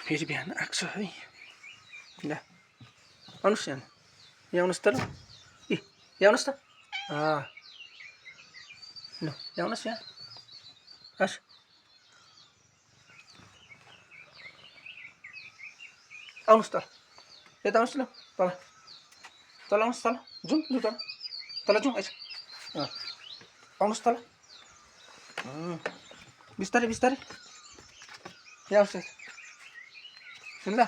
फेरि बिहान आएको छ है। ल आउनुहोस् यहाँ, यहाँ आउनुहोस् त ल। यहाँ आउनुहोस् त। ल यहाँ आउनुहोस् यहाँ। हस् आउनुहोस् त, यता आउनुहोस् ल। तल तल आउनुहोस्, तल जाउँ लु, तल तल जाउँ आइज। आउनुहोस् तल, बिस्तारै बिस्तारै। यहाँ आउँछ ल।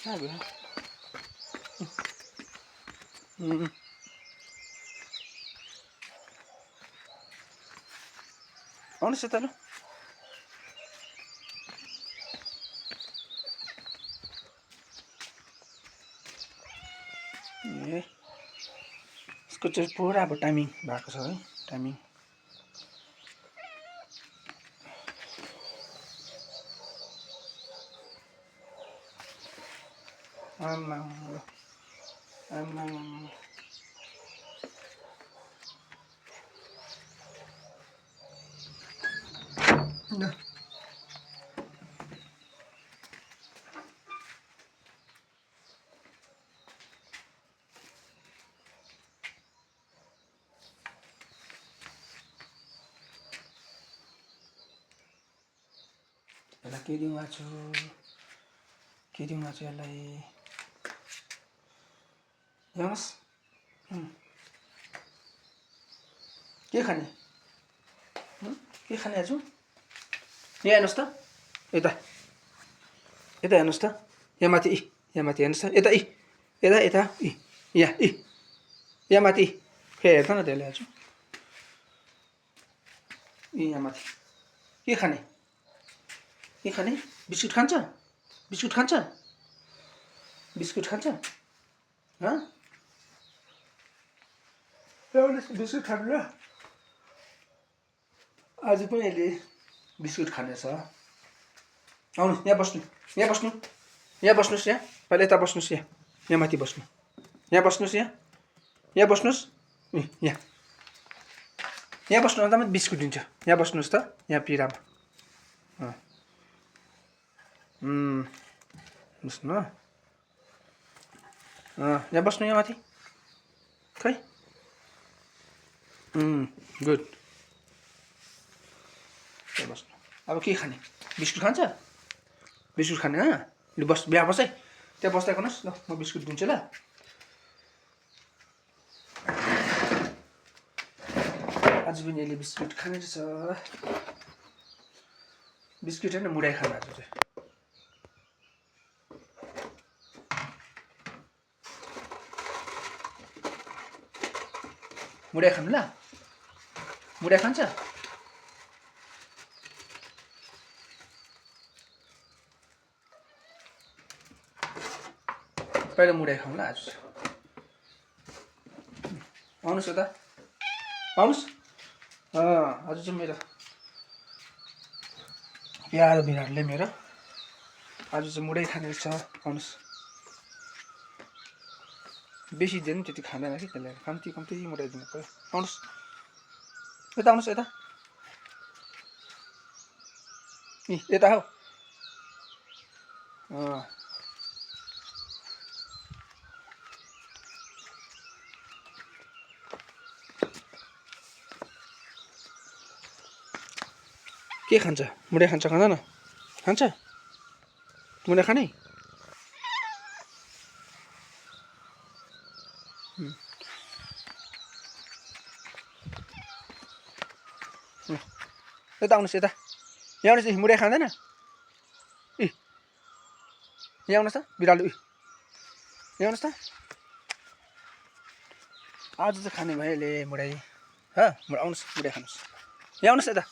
कहाँ गयो? आउनुहोस् यता ल। ए यसको चाहिँ पुरा अब टाइमिङ भएको छ है, टाइमिङ। आमा आमा ल यसलाई के दिउँ आज, के दिउँ आज यसलाई। हेर्नुहोस् के खाने, के खाने आज? यहाँ हेर्नुहोस् त, यता यता हेर्नुहोस् त, यहाँ माथि, यहाँ माथि हेर्नुहोस् त, यता यता यता यहाँ यहाँ माथि फेरि हेर्छ न त्यसले आज। यहाँ माथि के खाने, के खाने? बिस्कुट खान्छ, बिस्कुट खान्छ, बिस्कुट खान्छ। बिस्कुट खानु ल। आज पनि यसले बिस्कुट खानेछ। आउनु यहाँ बस्नु, यहाँ बस्नु, यहाँ बस्नुहोस्। यहाँ पहिला यता बस्नुहोस्, यहाँ माथि बस्नु, यहाँ बस्नुहोस्, यहाँ बस्नुहोस्। यहाँ यहाँ बस्नु, अन्त म बिस्कुट दिन्छु। यहाँ बस्नुहोस् त, यहाँ पिरामा। बस्नु ल। यहाँ बस्नु, यहाँ माथि खै। गुड, यहाँ बस्नु। अब के खाने? बिस्कुट खान्छ, बिस्कुट खाने? लु बस, बिहा बस है, त्यहाँ बस्दै गर्नुहोस् ल, म बिस्कुट दिन्छु ल। आज पनि यसले बिस्कुट खाने रहेछ। बिस्कुट होइन, मुडाई खानु आज चाहिँ। मुडाई खानु ल, मुडाई खान्छ। पहिला मुडाई खाउँ ल आज। आउनुहोस् यता, आउनुहोस्। आज चाहिँ मेरो प्यारो बिरालोले मेरो आज चाहिँ मुडाई खाने रहेछ। आउनुहोस्। बेसी दिन त्यति खाँदैन कि, त्यसले कम्ती कम्ती मुडाई दिनु पऱ्यो। आउनुहोस् यता, आउनुहोस् यता। यता हौ। के खान्छ? मुडाई खान्छ, खाँदैन? खान्छ मुडाई खाने? यता आउनुहोस्, यता यहाँ आउनुहोस्। मुडाई खाँदैन? यहाँ आउनुहोस् त बिरालो, यहाँ आउनुहोस् त। आज चाहिँ खाने भयो यसले मुडाई। आउनुहोस् मुडाई खानुहोस्। यहाँ आउनुहोस् यता।